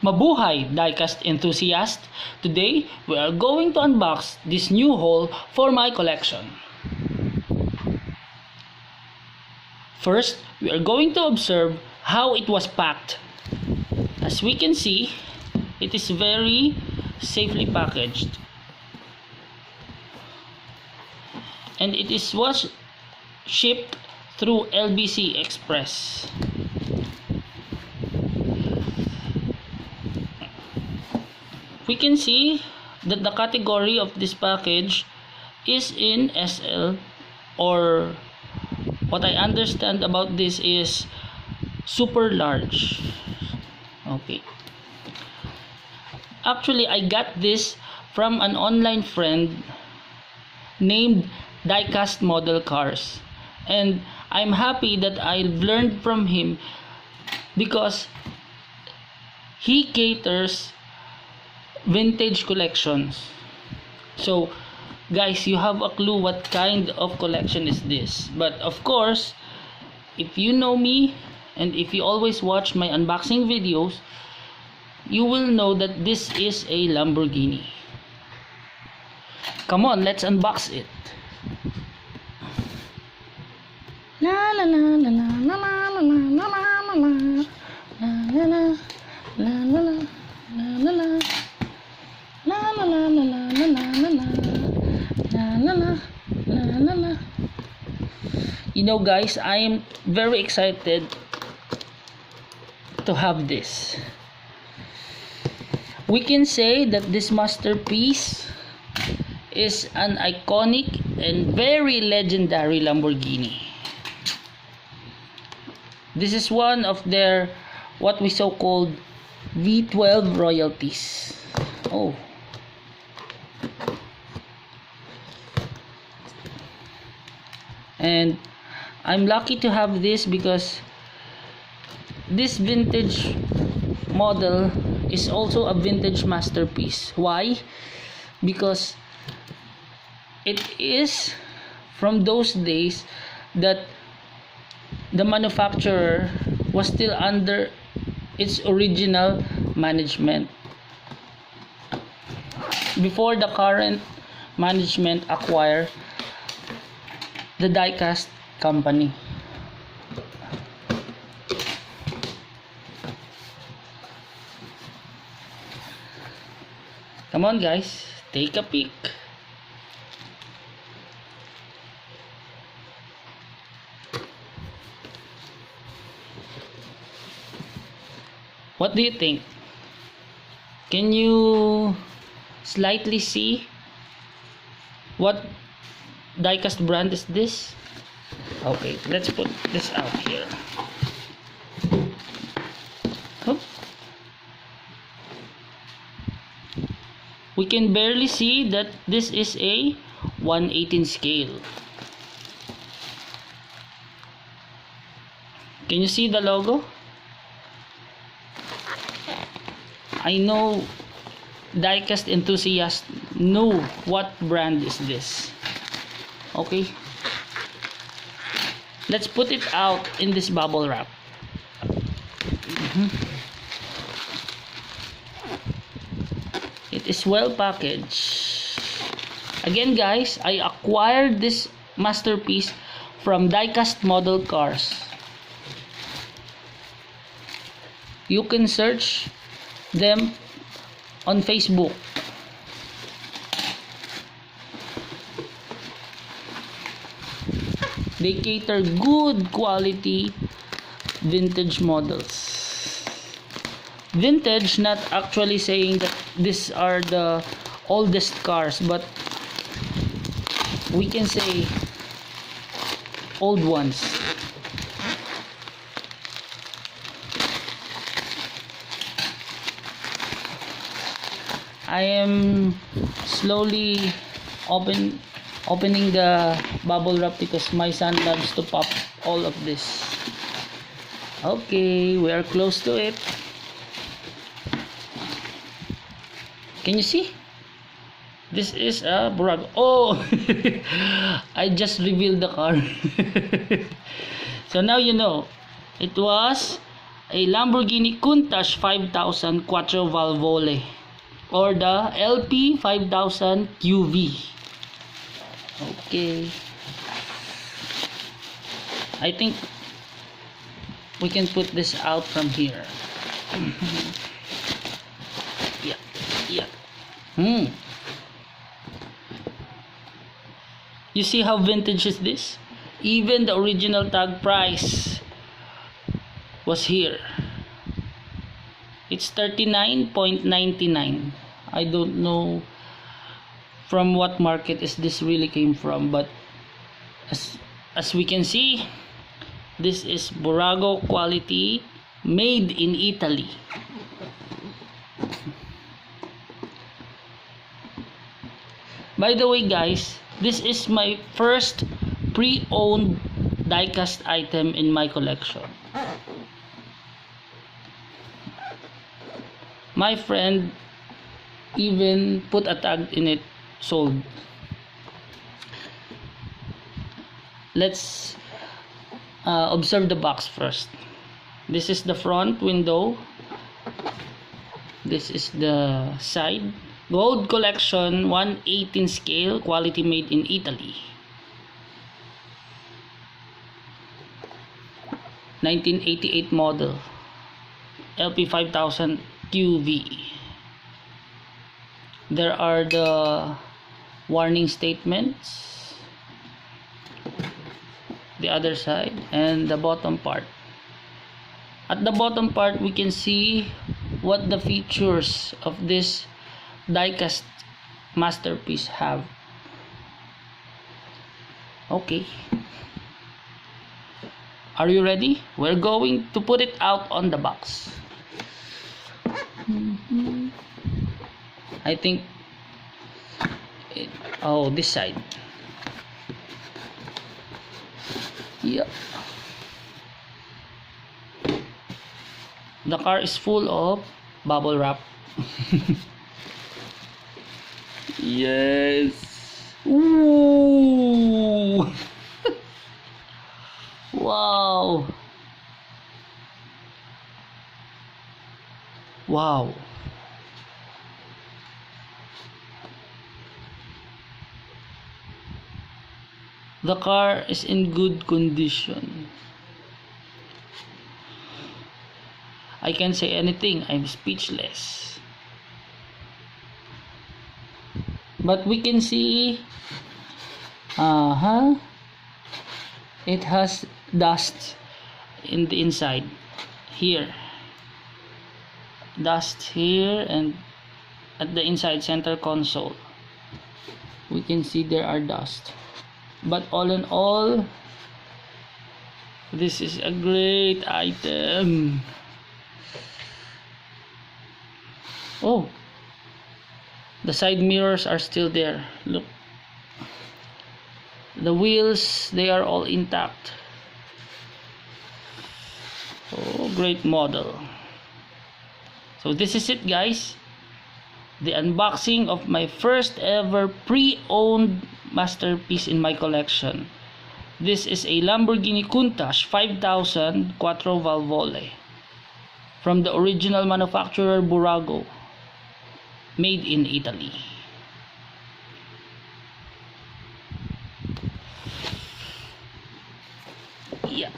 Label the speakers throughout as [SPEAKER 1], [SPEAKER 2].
[SPEAKER 1] Mabuhay diecast enthusiast! Today, we are going to unbox this new haul for my collection. First, we are going to observe how it was packed. As we can see, it is very safely packaged. And was shipped through LBC Express. We can see that the category of this package is in SL, or what I understand about this is super large. Okay. Actually, I got this from an online friend named Diecast Model Cars, and I'm happy that I've learned from him because he caters vintage collections. So guys, you have a clue what kind of collection is this. But of course, if you know me and if you always watch my unboxing videos, you will know that this is a Lamborghini. Come on, let's unbox it. La la la la la la la la la la la la la la la la la. La la la la la la la la la la la. You know guys, I am very excited to have this. We can say that this masterpiece is an iconic and very legendary Lamborghini. This is one of their what we so called V12 royalties. Oh, and I'm lucky to have this because this vintage model is also a vintage masterpiece. Why? Because it is from those days that the manufacturer was still under its original management before the current management acquired the diecast company. Come on guys, take a peek. What do you think? Can you slightly see what diecast brand is this? Okay, let's put this out here. Oop. We can barely see that this is a 1/18 scale. Can you see the logo? I know diecast enthusiasts know what brand is this. Okay, let's put it out in this bubble wrap. It is well packaged. Again guys, I acquired this masterpiece from Diecast Model Cars. You can search them on Facebook. They cater good quality vintage models. Vintage, not actually saying that these are the oldest cars, but we can say old ones. I am slowly opening the bubble wrap because my son loves to pop all of this. Okay, we are close to it. Can you see? This is a brag. Oh, I just revealed the car. So now you know. It was a Lamborghini Countach 5000 Quattro Valvole, or the LP 5000 QV. Okay, I think we can put this out from here. Yeah, yeah. You see how vintage is this? Even the original tag price was here. It's 39.99. I don't know from what market is this really came from, but as we can see, this is Burago quality, made in Italy. By the way guys, this is my first pre-owned diecast item in my collection. My friend even put a tag in it, sold. Let's observe the box first. This is the front window. This is the side. Gold collection, 1/18 scale, quality made in Italy. 1988 model. LP 5000 QV. There are the warning statements, the other side, and the bottom part. At the bottom part, we can see what the features of this diecast masterpiece have. Okay, are you ready? We're going to put it out on the box. I think this side. Yeah, the car is full of bubble wrap. Yes. Ooh. Wow. Wow. The car is in good condition. I can't say anything. I'm speechless. But we can see it has dust in the inside here, dust here, and at the inside center console we can see there are dust. But all in all, this is a great item. Oh, the side mirrors are still there. Look, the wheels, they are all intact. Oh, great model. So this is it guys, the unboxing of my first ever pre-owned masterpiece in my collection. This is a Lamborghini Countach 5000 Quattro Valvole from the original manufacturer Burago, made in Italy. Yeah.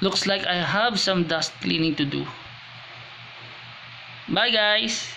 [SPEAKER 1] Looks like I have some dust cleaning to do. Bye guys.